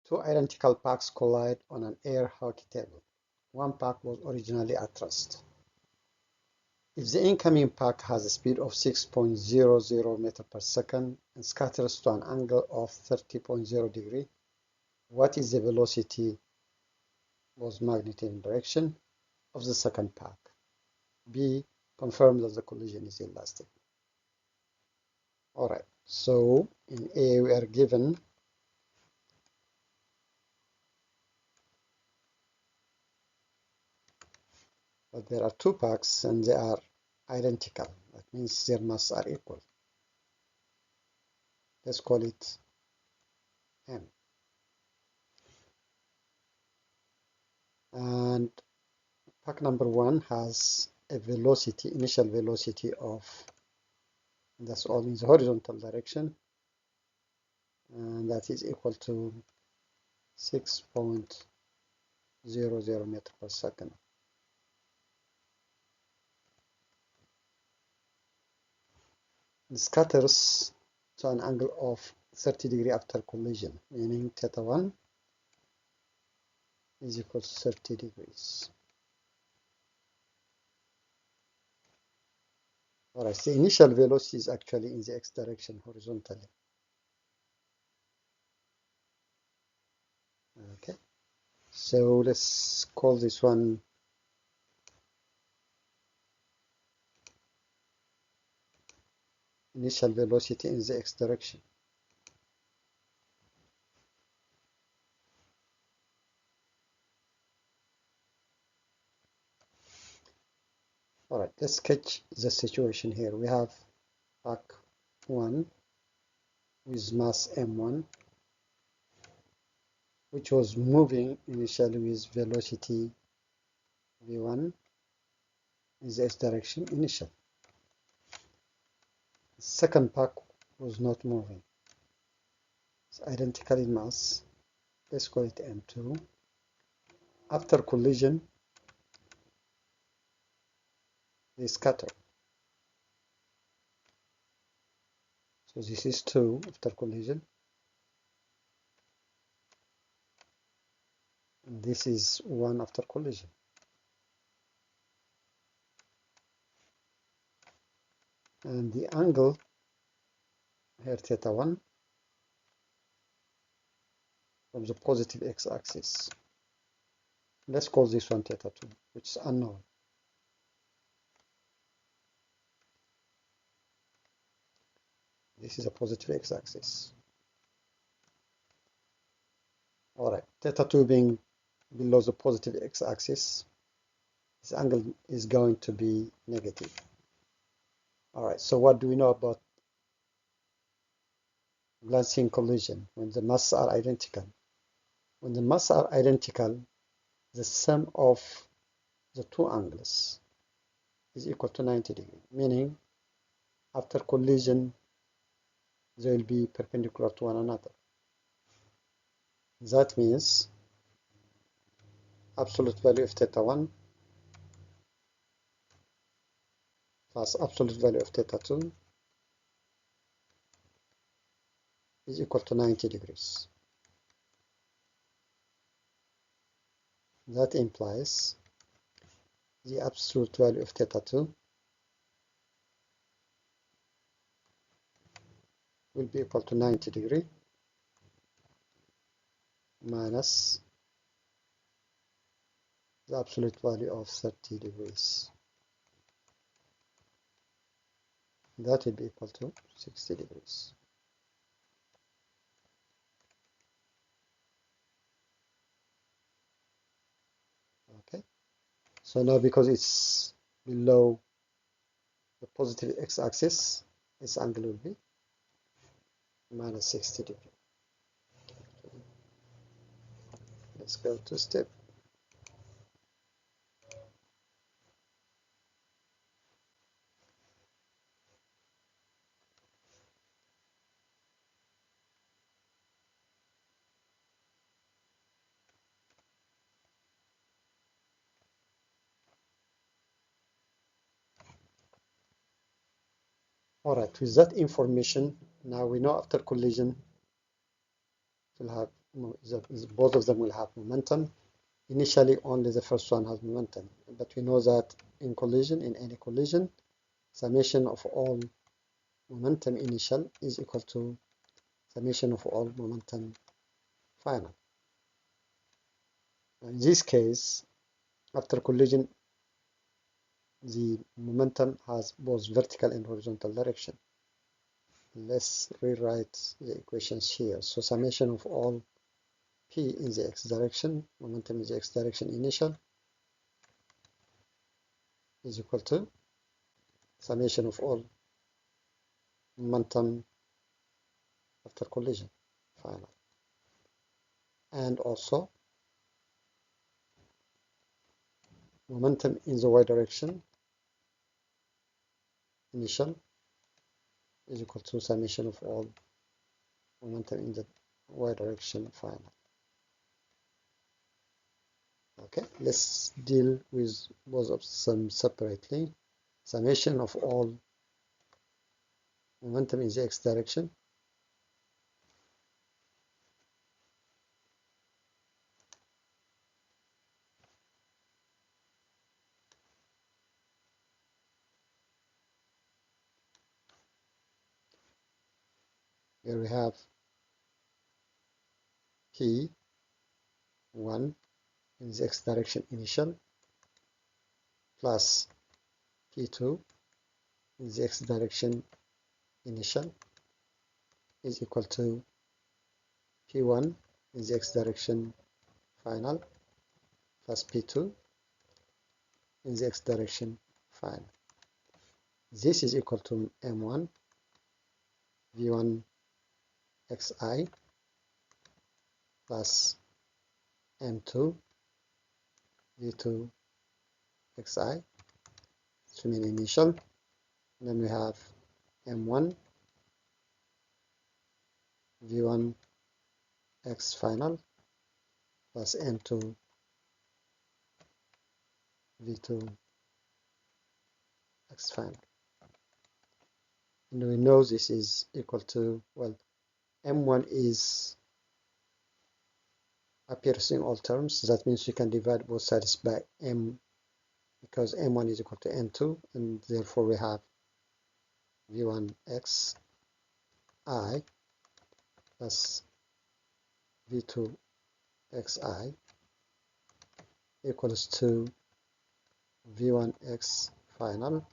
Two identical packs collide on an air hockey table. One pack was originally at rest. If the incoming pack has a speed of 6.00 meters per second and scatters to an angle of 30.0 degrees, what is the velocity, both magnitude and direction, of the second pack? B. Confirm that the collision is elastic. Alright, so in A we are given that there are two packs and they are identical. That means their masses are equal. Let's call it M. And pack number one has a velocity, initial velocity of, that's all in the horizontal direction, and that is equal to 6.00 meters per second. It scatters to an angle of 30 degrees after collision, meaning theta 1 is equal to 30 degrees. Alright, the initial velocity is actually in the x direction horizontally. Okay, so let's call this one initial velocity in the x direction. Alright, let's sketch the situation here. We have pack 1 with mass m1, which was moving initially with velocity v1 in the x direction initial. The second pack was not moving. It's identical in mass. Let's call it m2. After collision, they scatter. So this is 2 after collision. And this is 1 after collision. And the angle here, theta 1, from the positive x-axis. Let's call this one theta 2, which is unknown. This is a positive x-axis. Alright, theta 2 being below the positive x-axis, this angle is going to be negative. Alright, so what do we know about glancing collision when the masses are identical? When the masses are identical, the sum of the two angles is equal to 90 degrees, meaning after collision they will be perpendicular to one another. That means absolute value of theta 1 plus absolute value of theta 2 is equal to 90 degrees. That implies the absolute value of theta 2 will be equal to 90 degrees minus the absolute value of 30 degrees. That will be equal to 60 degrees. Okay, so now because it's below the positive x-axis, this angle will be minus 60 degrees. Let's go to step. Alright, with that information, now we know after collision we'll have both of them will have momentum. Initially, only the first one has momentum, but we know that in any collision, summation of all momentum initial is equal to summation of all momentum final. In this case, after collision, the momentum has both vertical and horizontal direction. Let's rewrite the equations here. So summation of all P in the x direction, momentum in the x direction initial, is equal to summation of all momentum after collision final. And also momentum in the y direction initial is equal to summation of all momentum in the y direction final. Okay, let's deal with both of them separately. Summation of all momentum in the x direction here we have P1 in the x direction initial plus P2 in the x direction initial is equal to P1 in the x direction final plus P2 in the x direction final. This is equal to M1 V1 xi plus M2 V2 xi, assuming initial. And then we have M1 V1 x final plus M2 V2 x final. And we know this is equal to, well, M1 appears in all terms. That means we can divide both sides by M, because M1 is equal to M2, and therefore we have V1 x I plus V2 xi equals to V1 x final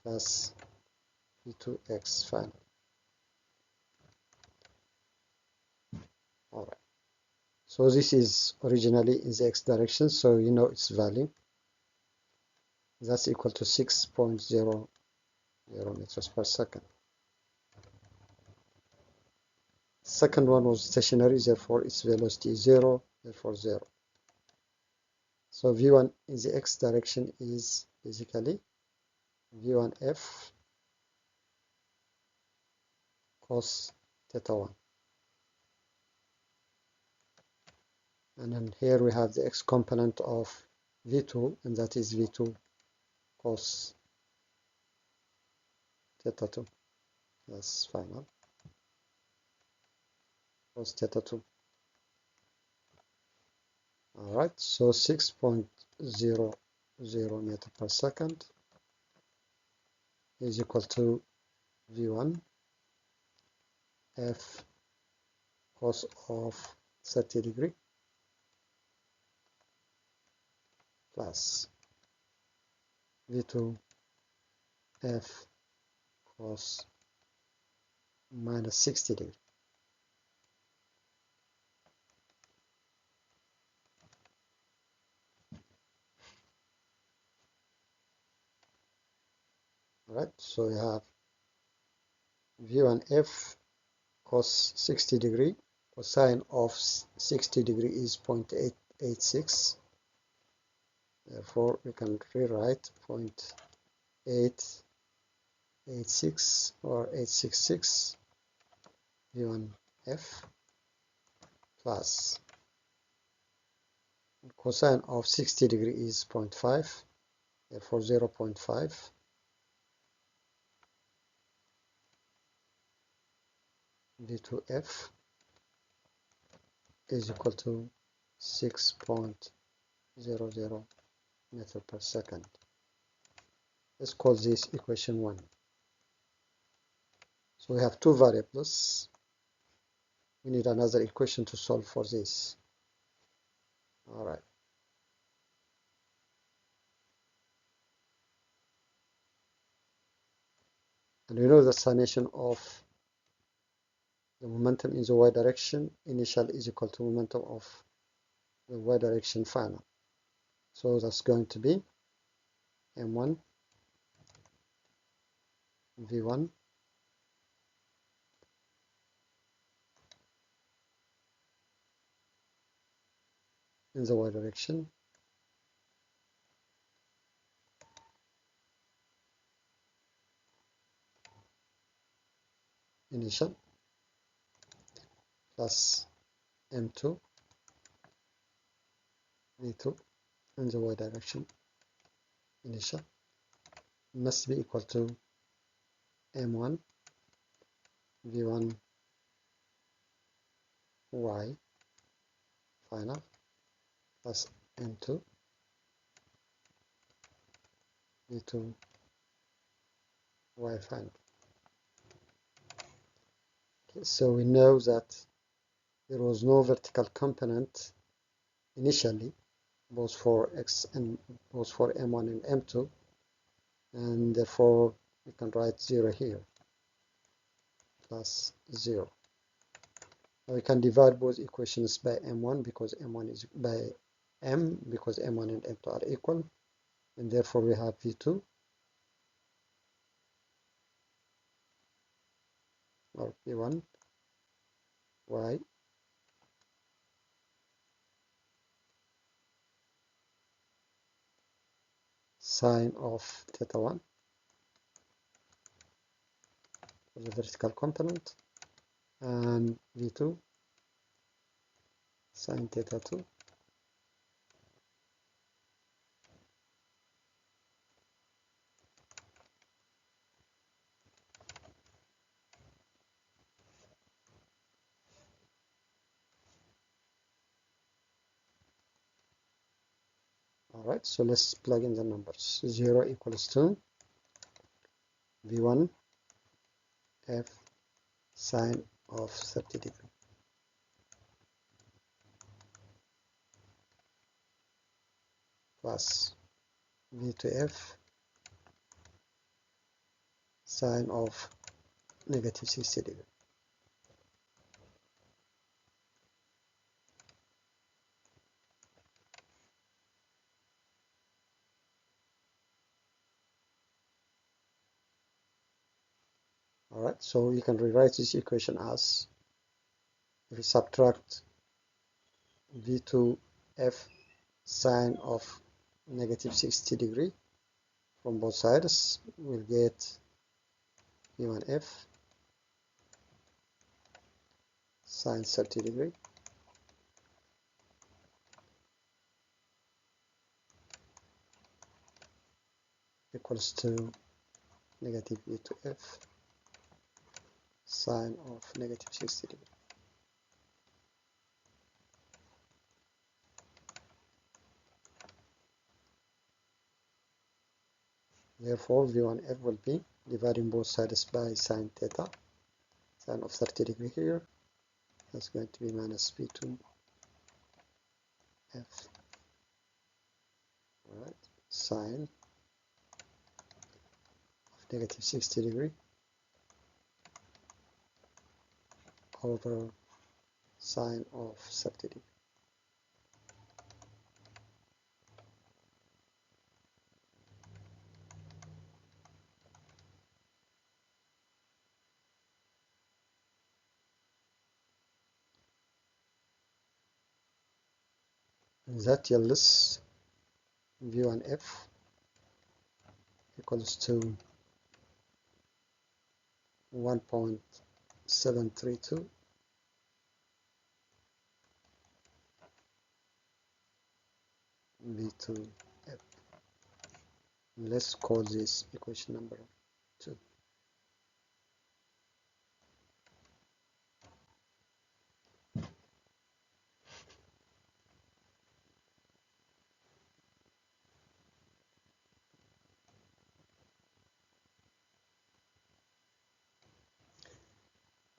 plus V2 x final. All right. So this is originally in the x direction, so you know its value. That's equal to 6.00 meters per second. Second one was stationary, therefore its velocity is 0, therefore 0. So V1 in the x direction is basically V1f cos theta 1. And then here we have the x component of V2, and that is V2 cos theta 2. That's final. Cos theta 2. Alright, so 6.00 meter per second is equal to V1 f cos of 30 degree plus V2 f cos minus 60 degree. Right, so we have V1f cos 60 degree, cosine of 60 degree is 0.886. Therefore, we can rewrite 0.886 or 866 V1f plus cosine of 60 degree is 0.5, therefore 0.5 V2f is equal to 6.00 meter per second. Let's call this equation 1. So we have two variables. We need another equation to solve for this. All right. And we know the summation of the momentum in the y direction initial is equal to momentum of the y direction final. So that's going to be m1 v1 in the y direction initial plus m2 v2 in the y direction initial must be equal to m1 v1 y final plus m2 v2 y final. Okay, so we know that there was no vertical component initially, both for x and both for m1 and m2, and therefore we can write 0 here plus 0. Now we can divide both equations by m1 because m1 is by m because m1 and m2 are equal, and therefore we have v2 or v1 y sine of theta 1 for the vertical component and v2 sine theta 2 Alright, so let's plug in the numbers. 0 equals to v1 f sine of 30 degree plus v2f sine of negative 60 degree. Alright, so you can rewrite this equation as, if you subtract v2f sine of negative 60 degree from both sides, we'll get v1f sine 30 degree equals to negative v2f sine of negative 60 degree. Therefore, v1f will be dividing both sides by sine theta, sine of 30 degree here. That's going to be minus v2f. Alright, sine of negative 60 degree over sine of 30 degree. And that yields v1f equals to 1.732 v2f. Let's call this equation number 2.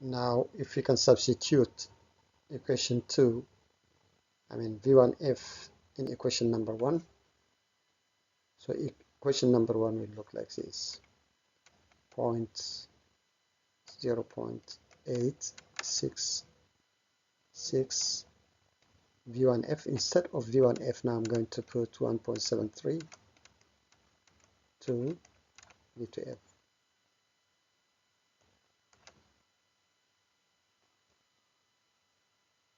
Now, if we can substitute equation 2, V1F in equation number 1, so equation number 1 will look like this: 0.866 V1F. Instead of V1F, now I'm going to put 1.73 to V2F.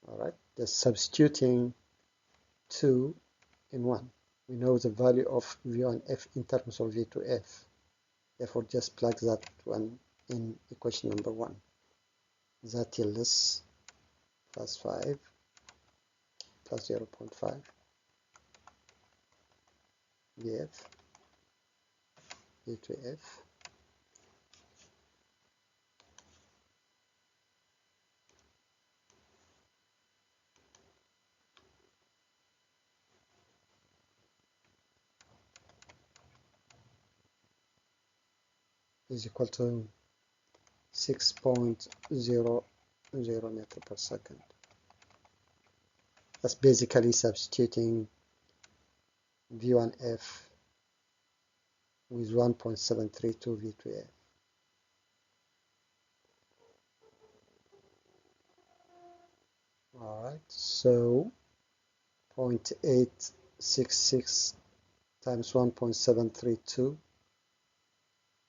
Alright, just substituting 2 in 1. We know the value of V1F in terms of V2F. Therefore, just plug that one in equation number 1. That yields plus 5 plus 0.5 VF V2F is equal to 6.00 meter per second. That's basically substituting V1F with 1.732 V2F. Alright, so 0.866 times 1.732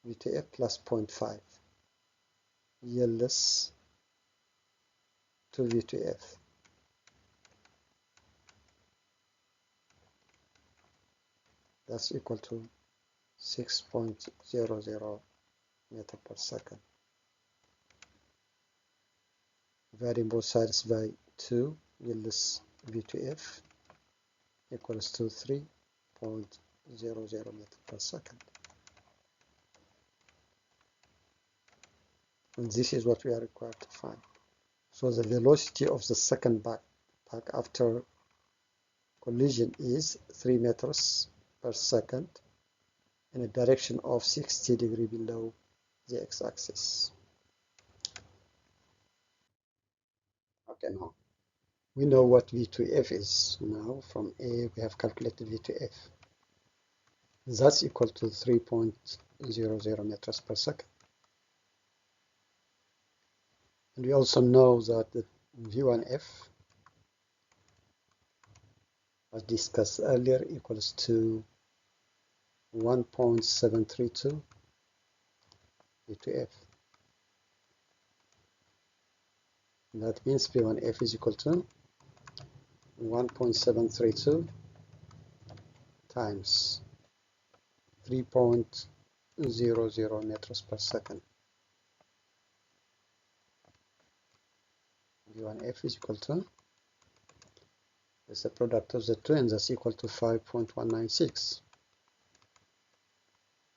V2F plus 0.5 yields 2 V2F. That's equal to 6.00 meter per second. Varying both sides by 2 yields V2F equals to 3.00 meter per second. And this is what we are required to find. So the velocity of the second back after collision is 3 meters per second in a direction of 60 degrees below the x-axis. Okay, now we know what V2F is. Now from A we have calculated V2F. That's equal to 3.00 meters per second. And we also know that the V1F, as discussed earlier, equals to 1.732 V2F. That means V1F is equal to 1.732 times 3.00 meters per second. V1F is equal to, it's the product of the two, and that's equal to 5.196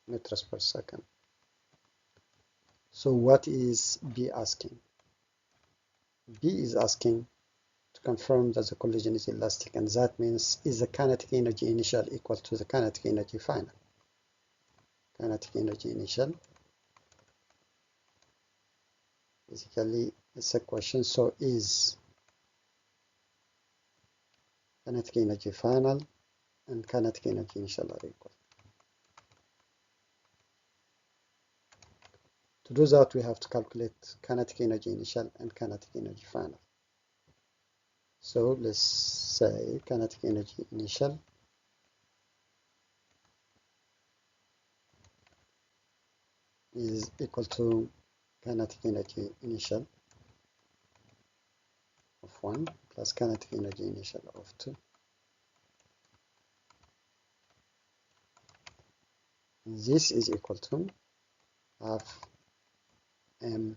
meters per second. So what is B asking? B is asking to confirm that the collision is elastic, and that means is the kinetic energy initial equal to the kinetic energy final? Kinetic energy initial, basically it's a question, so is kinetic energy final and kinetic energy initial are equal. To do that, we have to calculate kinetic energy initial and kinetic energy final. So let's say kinetic energy initial is equal to kinetic energy initial of 1 plus kinetic energy initial of 2. This is equal to half m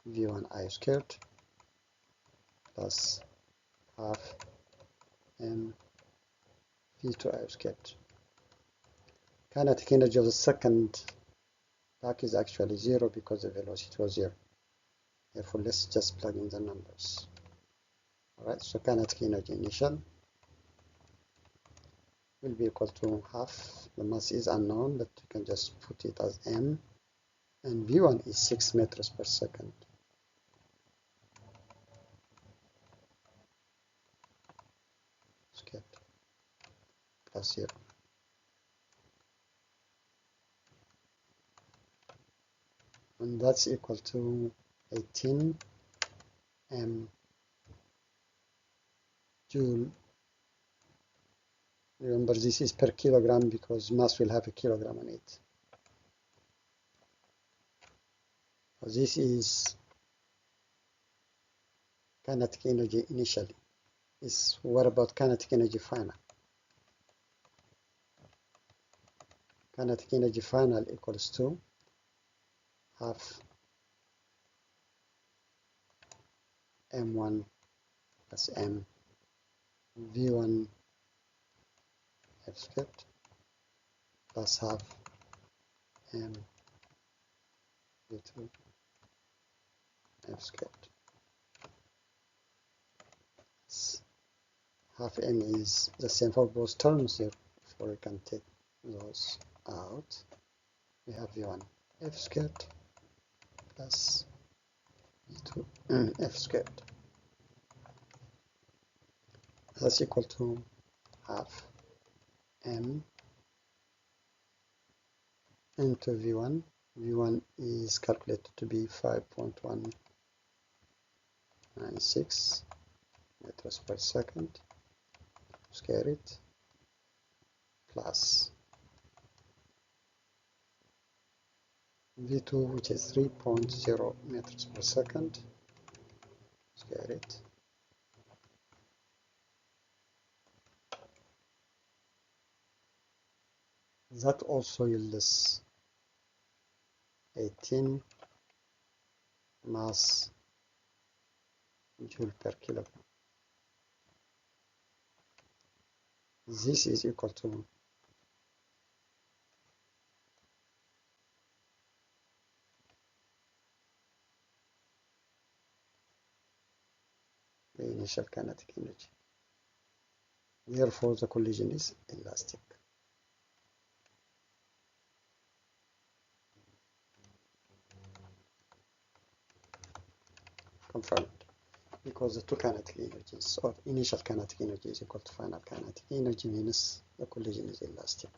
v1 I squared plus half m v2 I squared. Kinetic energy of the second back is actually 0 because the velocity was 0. Therefore, let's just plug in the numbers. Alright, so kinetic energy initial will be equal to half, the mass is unknown, but you can just put it as m, and v1 is 6 meters per second. squared plus 0. And that's equal to 18 m joule. Remember, this is per kilogram because mass will have a kilogram on it. So this is kinetic energy initially. What about kinetic energy final? Kinetic energy final equals to half m1 plus m v1 f squared plus half m v2 f squared. Half m is the same for both terms here, so we can take those out. We have v1 f squared plus v2 f squared. That's equal to half m into v1. v1 is calculated to be 5.196 meters per second, square it, plus v2, which is 3.0 meters per second, square it, that also yields 18 mass joule per kilogram. This is equal to the initial kinetic energy. Therefore, the collision is elastic. Confirmed. Because the two kinetic energies, or initial kinetic energy, is equal to final kinetic energy, means the collision is elastic.